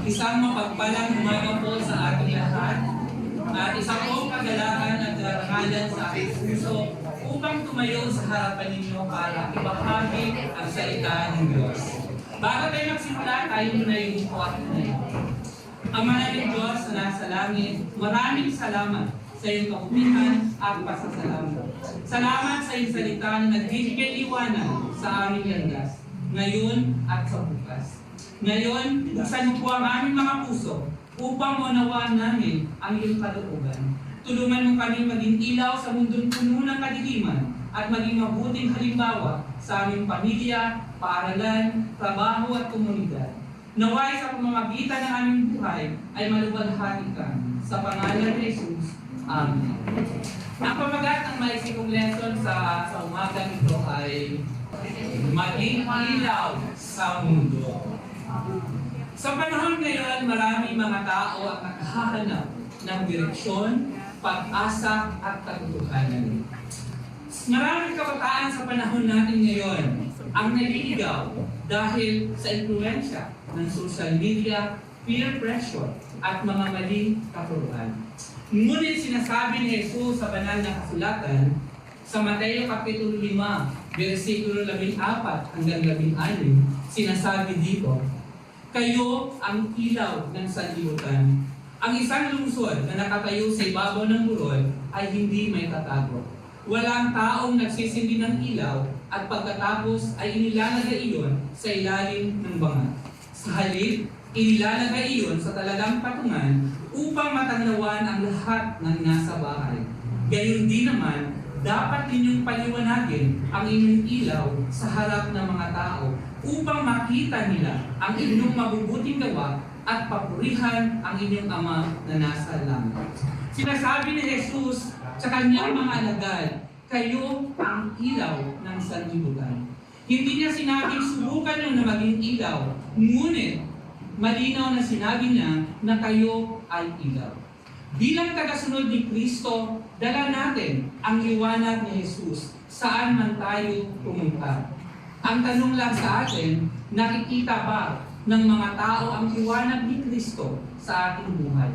Isang mapagpalang umaga po sa ating lahat at isang pong kagalakan at karangalan sa ating puso upang tumayo sa harapan ninyo para ibahagi ang salita ng Diyos. Bago tayo magsimula, tayo muna yung po at tunayo. Ama namin Diyos na nasa langit, maraming salamat sa iyong kabutihan at pasasalamat. Salamat sa iyong salita na nagbibigay liwanag sa aming landas, ngayon at sa bukas. Ngayon, buksan mo po ang aming mga puso upang maunawaan namin ang iyong kalooban. Tulungan mo kami maging ilaw sa mundong puno ng kadiliman at maging mabuting halimbawa sa aming pamilya, paaralan, trabaho at komunidad. Naway sa pamamagitan ng aming buhay ay maluwalhati ka. Sa pangalan ni Jesus. Amen. Ang pamagat ng maisikong lesson sa umaga nito ay maging ilaw sa mundo. Sa panahon ngayon, maraming mga tao ang nakahanap ng direksyon, pag-asa at katotohanan. Maraming kabataan sa panahon natin ngayon ang naliligaw dahil sa impluwensya ng social media, peer pressure at mga maling katuruan. Ngunit sinasabi ni Jesus sa banal na kasulatan sa Mateo Kapitulo 5, versikulo 14 hanggang 16, sinasabi dito, kayo ang ilaw ng sanlibutan. Ang isang lungsod na nakatayo sa ibabaw ng burol ay hindi may tatago. Walang taong nagsisindi ng ilaw at pagkatapos ay inilalagay iyon sa ilalim ng banga. Sa halip, inilalagay iyon sa talagang patungan upang matanawan ang lahat ng nasa bahay. Gayon din naman, dapat ninyong paliwanagin ang inyong ilaw sa harap ng mga tao upang makita nila ang inyong mabubuting gawa at papurihan ang inyong Ama na nasa langit. Sinasabi ni Jesus sa kanyang mga alagad, kayo ang ilaw ng sanlibutan. Hindi niya sinabing subukan nyo na maging ilaw, ngunit malinaw na sinabi niya na kayo ay ilaw. Bilang tagasunod ni Kristo, dala natin ang liwanag ni Jesus saan man tayo pumunta. Ang tanong lang sa atin, nakikita ba ng mga tao ang liwanag ni Kristo sa ating buhay?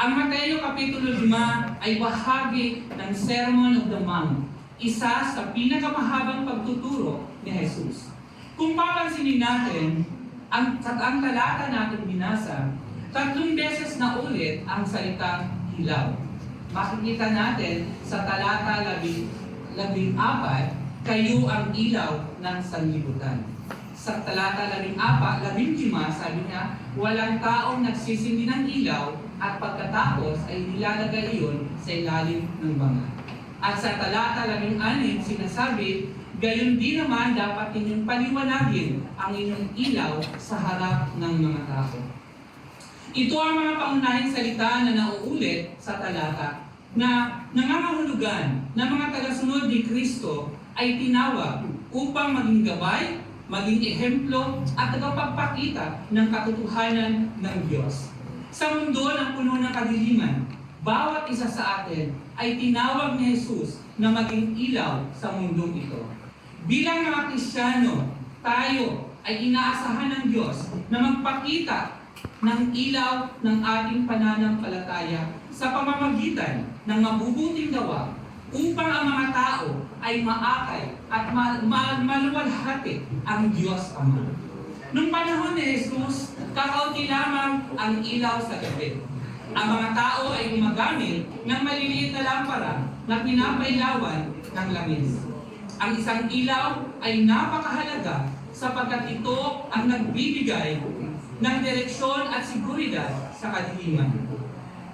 Ang Mateo Kapitulo 5 ay bahagi ng Sermon of the Mount, isa sa pinakamahabang pagtuturo ni Jesus. Kung papansinin natin, ang talata natin binasa, 3 beses na ulit ang salitang ilaw. Makikita natin sa talata 14, kayo ang ilaw ng sanlibutan. Sa talata 15, sabi niya, walang taong nagsisindi ng ilaw at pagkatapos ay nilalagay iyon sa ilalim ng banga. At sa talata 16, sinasabi, gayon din naman dapat ninyong paliwanagin ang inyong ilaw sa harap ng mga tao. Ito ang mga pangunahing salita na nauulit sa talata na nangangahulugan na mga tagasunod ni Kristo ay tinawag upang maging gabay, maging ehemplo at tagapagpakita ng katotohanan ng Diyos. Sa mundo ng puno ng kadiliman, bawat isa sa atin ay tinawag ni Jesus na maging ilaw sa mundong ito. Bilang mga Kristiyano, tayo ay inaasahan ng Diyos na magpakita ng ilaw ng ating pananampalataya sa pamamagitan ng mabubuting gawa upang ang mga tao ay maakay at maluwalhati ang Diyos Ama. Nung panahon ni Jesus, kakaunti lamang ang ilaw sa gabi. Ang mga tao ay gumagamit ng maliliit na lampara na pinapailawan ng langis. Ang isang ilaw ay napakahalaga sapagkat ito ang nagbibigay ng direksyon at seguridad sa kadiliman.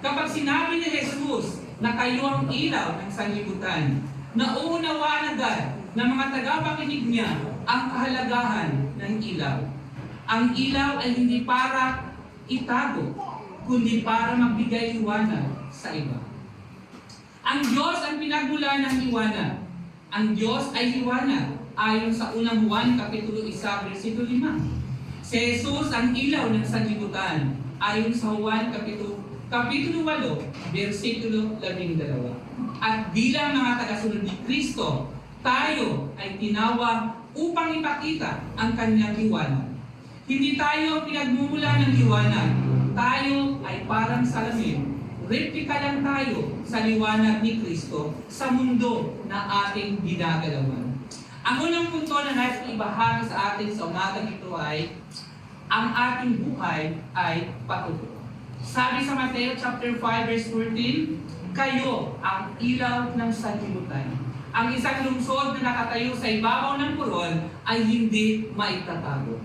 Kapag sinabi ni Jesus na kayo ang ilaw ng sanlibutan, nauunawaan agad ng mga tagapakinig niya ang kahalagahan ng ilaw. Ang ilaw ay hindi para itago, kundi para magbigay liwanag sa iba. Ang Diyos ang pinagmulan ng liwanag. Ang Diyos ay liwanag ayon sa unang Juan Kapitulo 1, versikulo 5. Si Jesus ang ilaw ng sanlibutan ayon sa Juan Kapitulo 8, versikulo 12. At bilang mga tagasunod ni Kristo, tayo ay tinawag upang ipakita ang kanyang liwanag. Hindi tayo pinagmumula ng liwanag. Tayo ay parang salamin. Replika lang tayo sa liwanag ni Kristo sa mundo na ating ginagalawan. Ang unang punto na nais kong ibahagi sa atin sa umagang ito ay ang ating buhay ay patuloy. Sabi sa Mateo chapter 5 verse 14, kayo ang ilaw ng sanlibutan. Ang isang lungsod na nakatayo sa ibabaw ng puron ay hindi maitatago.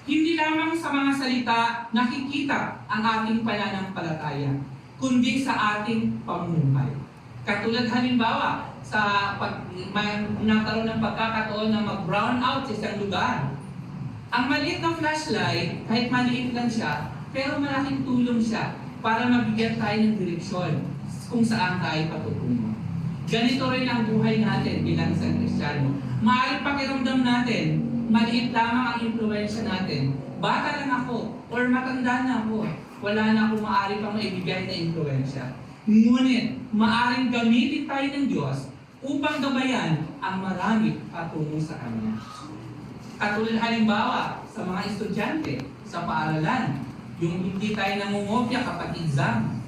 Hindi lamang sa mga salita nakikita ang ating pananampalataya, kundi sa ating pamumuhay. Katulad halimbawa, sa nagkaroon ng pagkakataon na mag-brown out sa isang lugar. Ang maliit na flashlight, kahit maliit lang siya, pero malaking tulong siya para mabigyan tayo ng direksyon kung saan tayo patutungo. Ganito rin ang buhay natin bilang isang Kristiyano. Maaaring pakiramdam natin, maliit lamang ang impluwensya natin. Bata lang ako, or matanda na ako, wala na akong maaari pang maibigay na impluwensya. Ngunit, maaaring gamitin tayo ng Diyos upang gabayan ang marami patungo sa Kanya. Katulad halimbawa sa mga estudyante sa paaralan, yung hindi tayo nangungopya kapag exam,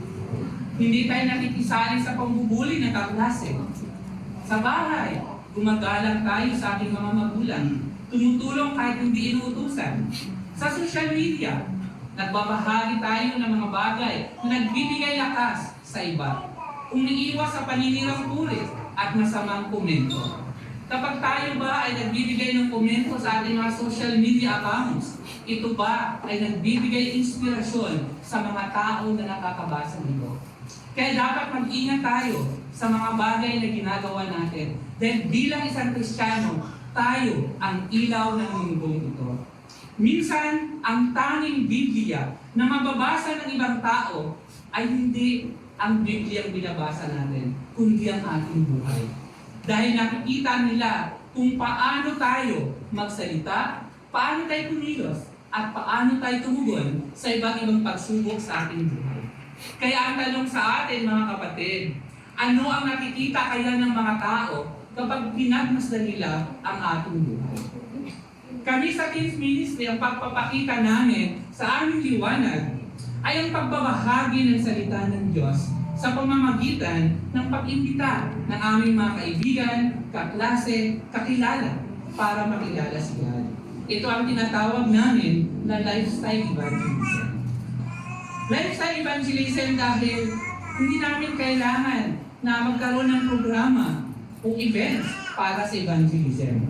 hindi tayo nakikisali sa pambubuli ng kaklase. Sa bahay, gumagalang tayo sa ating mga magulang, tumutulong kahit hindi inuutusan. Sa social media, nagbabahagi tayo ng mga bagay na nagbibigay lakas sa iba. Umiiwas sa paninirang pulis at masamang komento. Kapag tayo ba ay nagbibigay ng komento sa ating mga social media accounts, ito ba ay nagbibigay inspirasyon sa mga tao na nakakabasa nito? Kaya dapat mag-ingat tayo sa mga bagay na ginagawa natin. Dahil bilang isang Kristiyano, tayo ang ilaw ng mundong ito. Minsan, ang tanging Biblia na mababasa ng ibang tao ay hindi ang Biblia ang binabasa natin, kundi ang ating buhay. Dahil nakikita nila kung paano tayo magsalita, paano tayo kumilos, at paano tayo tumugon sa iba't ibang pagsubok sa ating buhay. Kaya ang tanong sa atin mga kapatid, ano ang nakikita kaya ng mga tao kapag pinagmasdan nila ang ating buhay? Kami sa Teens Ministry, ang pagpapakita namin sa aming liwanag ay ang pagbabahagi ng salita ng Diyos sa pamamagitan ng pag-imbita ng aming mga kaibigan, kaklase, kakilala para makilala si God. Ito ang tinatawag namin na lifestyle evangelism. Lifestyle evangelism dahil hindi namin kailangan na magkaroon ng programa o events para sa evangelism.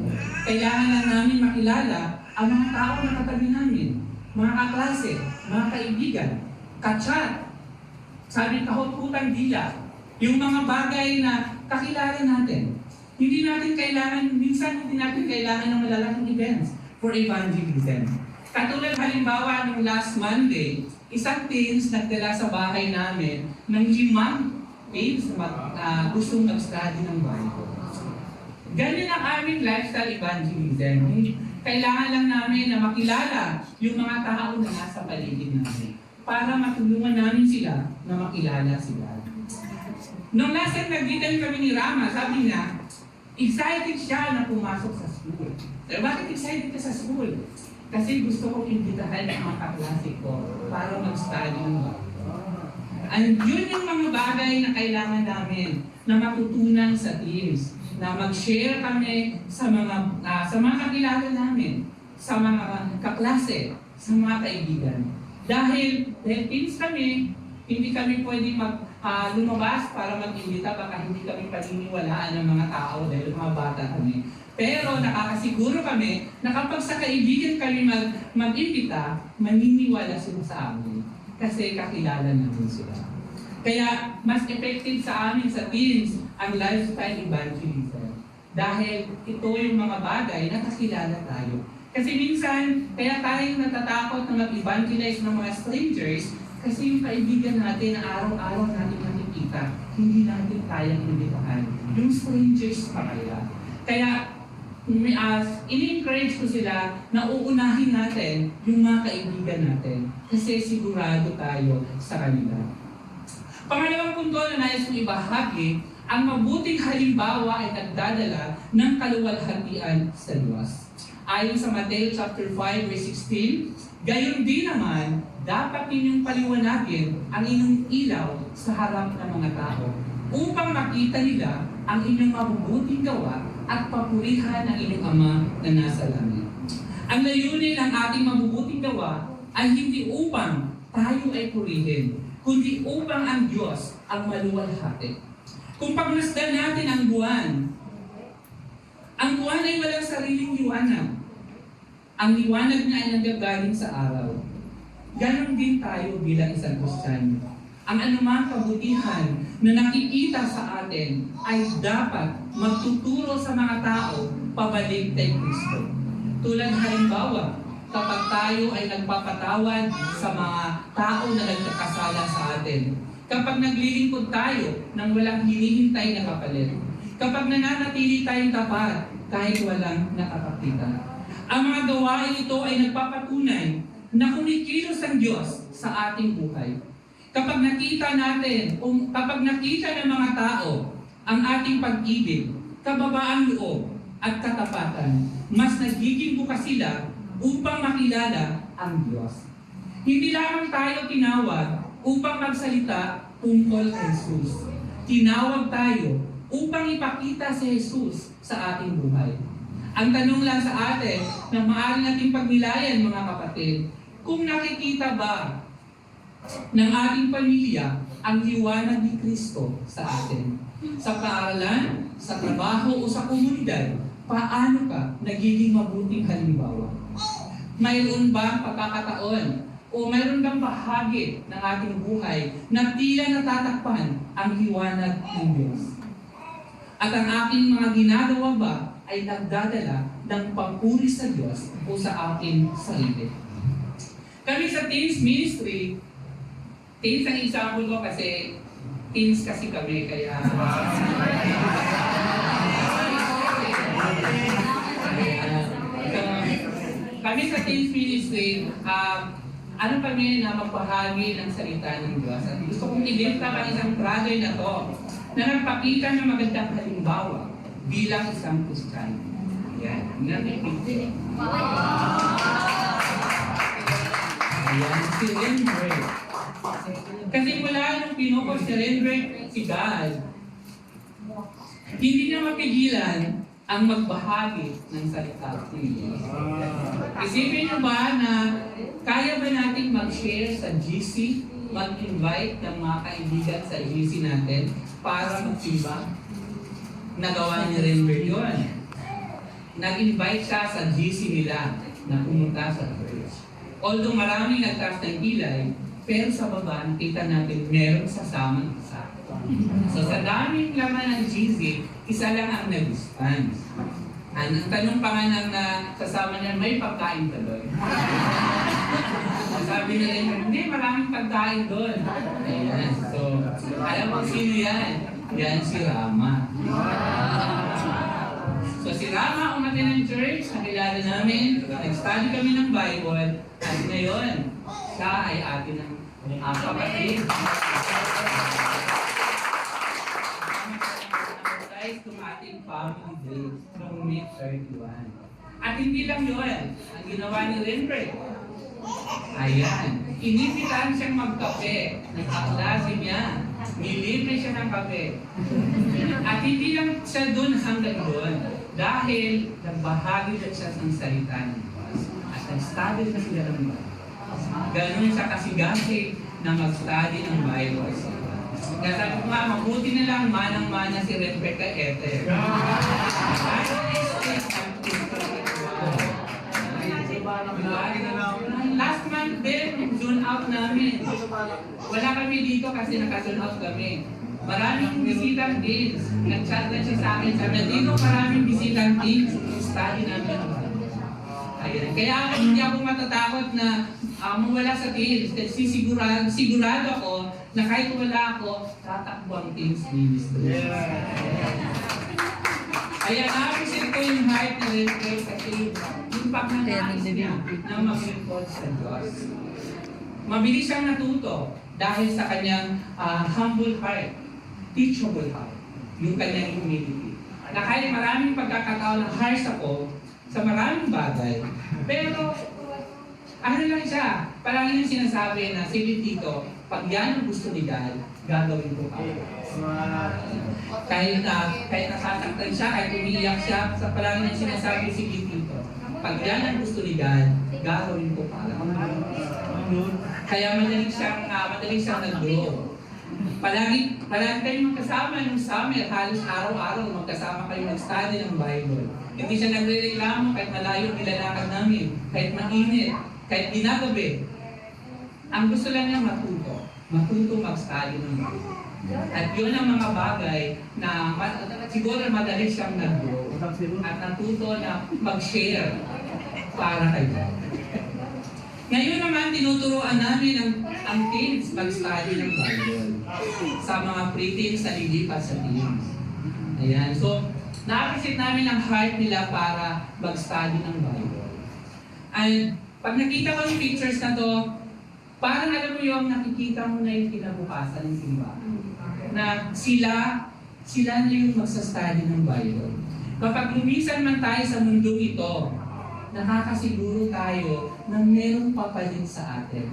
Kailangan lang namin makilala ang mga tao na katabi namin, mga kaklase, mga kaibigan, kachat, sabi kahut-hutang dila, yung mga bagay na kakilala natin. Hindi natin kailangan, minsan hindi natin kailangan ng malalaking events for evangelism. Katulad halimbawa nung last Monday, isang teens nagdala sa bahay namin ng 5 teens na gustong mag-study ng Bible. Ganyan ang aming lifestyle evangelism. Kailangan lang namin na makilala yung mga tao na nasa paligid namin para matulungan namin sila na makilala sila. Nung last time nag-meeting kami ni Rama, sabi niya, excited siya na pumasok sa school. So, bakit excited ka sa school? Kasi gusto kong imbitahan ng mga kaklase ko para mag-study ng Bible. And yun yung mga bagay na kailangan namin na matutunan sa teams, na mag-share kami sa mga kakilala namin, sa mga kaklase, sa mga kaibigan. Dahil teams kami, hindi kami pwedeng lumabas para mag-imbita, baka hindi kami paniniwalaan ng mga tao dahil mga bata kami. Pero nakakasiguro kami na kapag sa kaibigan kami mag-imbita, maniniwala sila sa amin kasi kakilala namin sila. Kaya mas effective sa amin sa teens ang lifestyle evangelism. Dahil ito yung mga bagay na kakilala tayo. Kasi minsan, kaya tayo natatakot na mag-evangelize ng mga strangers kasi yung kaibigan natin na araw-araw natin nakikita, hindi natin kayang imbitahan. Yung strangers pa kaya. Kaya, ini-encourage ko sila na uunahin natin yung mga kaibigan natin kasi sigurado tayo sa kanila. Pangalawang punto na nais kong ibahagi, ang mabuting halimbawa ay nagdadala ng kaluwalhatian sa Diyos. Ayon sa Mateo chapter 5 verse 16, gayon din naman, dapat ninyong paliwanagin ang inyong ilaw sa harap ng mga tao, upang makita nila ang inyong mabubuting gawa at papurihan ang inyong Ama na nasa langit. Ang layunin ng ating mabubuting gawa ay hindi upang tayo ay purihin, kundi upang ang Diyos ang maluwalhati. Kung pagmasdan natin ang buwan ay walang sariling liwanag. Ang liwanag niya ay nanggagaling sa araw. Ganon din tayo bilang isang Kristiyano. Ang anumang kabutihan na nakikita sa atin ay dapat magtuturo sa mga tao pabalik kay Kristo. Tulad halimbawa, kapag tayo ay nagpapatawad sa mga tao na nagkakasala sa atin, kapag naglilingkod tayo ng walang hinihintay na kapalit, kapag nananatili tayong tapat kahit walang nakakakita. Ang mga gawain ito ay nagpapatunay na kumikilos ang Diyos sa ating buhay. Kapag nakita natin, kapag nakita ng mga tao ang ating pag-ibig, kababaang loob at katapatan, mas nagiging bukas sila upang makilala ang Diyos. Hindi lamang tayo tinawag upang magsalita tungkol kay Jesus. Tinawag tayo upang ipakita si Jesus sa ating buhay. Ang tanong lang sa atin na maaari nating pagnilayan, mga kapatid, kung nakikita ba ng ating pamilya ang liwanag ni Kristo sa atin? Sa paaralan, sa trabaho o sa komunidad, paano ka nagiging mabuting halimbawa? Mayroon ba pagkakataon o mayroon bang bahagi ng ating buhay na tila natatakpan ang liwanag ng Diyos? At ang aking mga ginagawa ba ay nagdadala ng papuri sa Diyos o sa aking sarili? Kami sa Teens Ministry, teens ang example ko kasi teens kasi kami, kaya kami sa Teens Ministry, ano kami na magbahagi ng salita ng Diyos. At gusto kong ibenta ang isang brother na to na nagpakita ng magandang halimbawa bilang isang Kristiyano. Ayan, nangipigil. Ayan, si Renbreak. Kasi mula nung pinukos si Renbreak, si God, hindi niya mapigilan ang magbahagi ng salita ng Diyos. Isipin niyo ba na kaya ba natin mag-share sa GC, mag-invite ng mga kaibigan sa GC natin para magsimba? Nagawa ni Renbreak yun. Nag-invite siya sa GC nila na pumunta sa church. Although maraming nagtaas ng kilay, pero sa baba, nakita natin meron sasamang isa. So sa daming laman ng GC, isa lang ang nag-stand. Ang tanong pa nga nang kasama niya, may pagkain ba doon? Sabi na rin, hindi, maraming pagkain doon. Ayan. So, alam mo sino yan? Yan si Rama. So si Rama, umatin ng church, nakilala namin, nag-study kami ng Bible, at ngayon, siya ay atin ng kapatid. Itong ating family days noong May 31. At hindi lang yun, ang ginawa ni Renbreak. Ayan, inibitahan siyang magkape, nagkaklase niya, nilibre siya ng kape. At hindi lang siya doon hanggang doon, dahil nagbahagi din siya ng salita ng Diyos. At nag-study na sila ng Bible. Ganun siya kasigasi na mag-study ng Bible. Kaya sabi ko nga, mabuti na lang manang-mana si Renbreak kay Ether. Last month din, zone out namin. Wala kami dito kasi naka-zone out kami. Maraming bisitang teens. Nag-chat na siya sa akin. Sabi na dito maraming bisitang teens. Study namin. Ayan. Kaya hindi ako matatakot na mawala sa teens. Kasi sigurado ako na kahit wala ako, tatakbo ang Teens Ministry. Kaya na-appreciate ko yung heart ni Renbreak kasi yung pagkakais niya na mag-report sa Diyos. Mabilis siyang natuto dahil sa kanyang humble heart, teachable heart, yung kanyang humility. Na kahit maraming pagkakataon na harsh ako, sa maraming bagay. Pero, ano lang siya, palagi yung sinasabi na, sige tito, pag yan ang gusto ni God, gagawin ko pa. Kahit nasasaktan siya, kahit umiiyak siya, sa palagi yung sinasabi, sige tito, pag yan ang gusto ni God, gagawin ko pa. Kaya madali siyang nag-grow. Palagi kayo magkasama yung summer, halos araw-araw magkasama kayo mag-study ng Bible. Hindi siya nagre-reklamo kahit malayo nilalakad namin, kahit mainit, kahit ginagabi. Ang gusto lang niya matuto mag-study ng Bible. At yun ang mga bagay na siguro madali siyang nag-grow at natuto na mag-share para kayo. Ngayon naman, tinuturuan namin ang teens mag-study ng Bible sa mga pre-teens na lilipat sa teens. Ayan. So, na-appreciate namin ang heart nila para mag-study ng Bible. And pag nakita ko yung pictures na to, parang alam mo yung nakikita mo na yung kinabukasan ng simbahan. Na sila na yung magsa-study ng Bible. Kapag lumisan man tayo sa mundong ito, nakakasiguro tayo na merong papalit sa atin.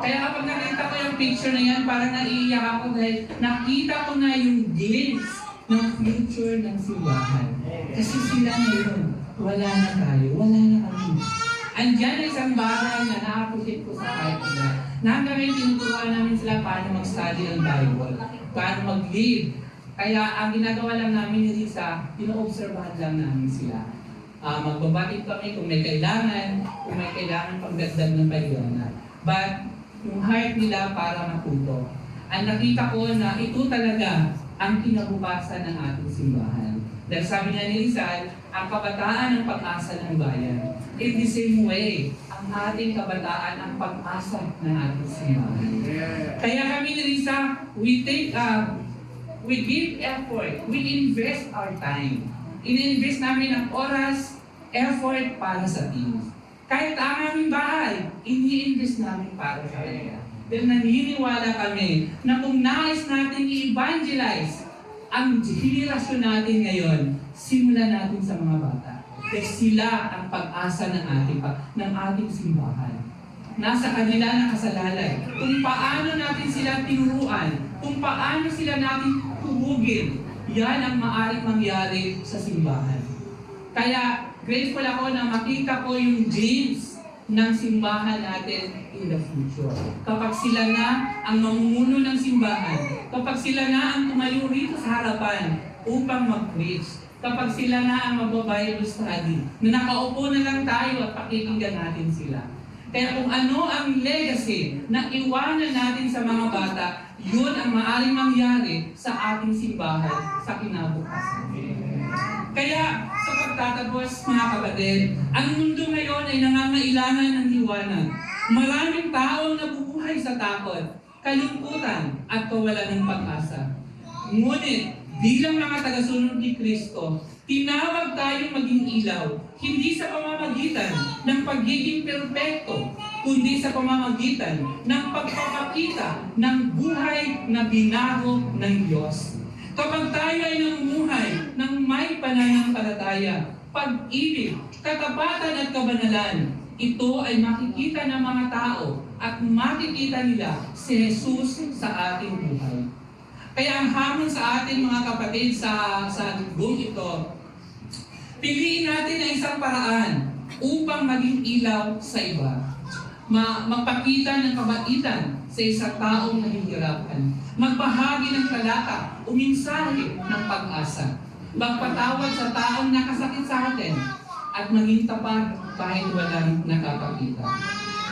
Kaya kapag nakita ko yung picture na yan, parang naiiyak ako dahil nakita ko na yung glimpse ng future ng simbahan. Kasi sila ngayon, wala na tayo, wala na kami. Andyan na isang bagay na na-appreciate ko sa heart nila. Na hanggang ngayon, tinuturuan namin sila paano mag-study ng Bible, paano mag-live. Kaya ang ginagawa lang namin ni Risa, ino-obserbahan lang namin sila. Magbabatid kami kung may kailangan pagdagdag ng pagdana. But yung heart nila para matuto. Ang nakita ko na ito talaga ang kinabukasan ng ating simbahan. Dahil sabi niya ni Rizal, ang kabataan ang pag-asa ng bayan. In the same way, ang ating kabataan ang pag-asa ng ating simbahan. Kaya kami ni Risa, we give effort, we invest our time. In-invest namin ang oras, effort para sa team. Kahit ang aming bahay, ini-invest namin para sa kanila. Dahil naniniwala kami na kung nais natin i-evangelize ang henerasyon natin ngayon, simulan natin sa mga bata. Dahil sila ang pag-asa ng ating simbahan. Nasa kanila nakasalalay. Kung paano natin sila tinuruan, kung paano sila natin hubugin, yan ang maaaring mangyari sa simbahan. Kaya grateful ako na makita ko yung dreams ng simbahan natin in the future. Kapag sila na ang mamumuno ng simbahan, kapag sila na ang tumayo rito sa harapan upang mag-preach, kapag sila na ang mag-Bible study, na nakaupo na lang tayo at pakikinggan natin sila. Kaya kung ano ang legacy na iwanan natin sa mga bata, yun ang maaaring mangyari sa ating simbahan sa kinabukasan. Kaya sa pagtatapos mga kapatid, ang mundo ngayon ay nangangailangan ng liwanag. Maraming taong nabubuhay sa takot, kalungkutan at kawalan ng pag-asa. Ngunit bilang mga tagasunod ni Kristo, tinawag tayong maging ilaw, hindi sa pamamagitan ng pagiging perpekto, kundi sa pamamagitan ng pagpapakita ng buhay na binago ng Diyos. Kapag tayo ay namumuhay ng may pananampalataya, pag-ibig, katapatan at kabanalan, ito ay makikita ng mga tao at makikita nila si Jesus sa ating buhay. Kaya ang hamon sa ating mga kapatid sa linggong ito, piliin natin ang isang paraan upang maging ilaw sa iba. Magpakita ng kabaitan sa isang taong nahihirapan. Magbahagi ng talata o mensahe ng pag-asa. Magpatawad sa taong nakasakit sa atin at maging tapat kahit walang nakakakita.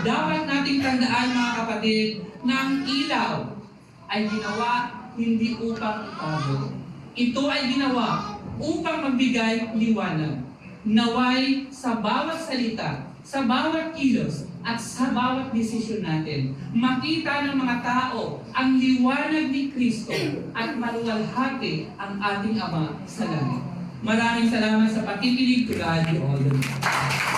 Dapat nating tandaan mga kapatid na ang ilaw ay ginawa hindi upang itago. Ito ay ginawa upang magbigay liwanag. Naway sa bawat salita, sa bawat kilos, at sa bawat desisyon natin, makita ng mga tao ang liwanag ni Kristo at maluwalhati ang ating Ama sa langit. Maraming salamat sa pakikinig. To God be all the glory.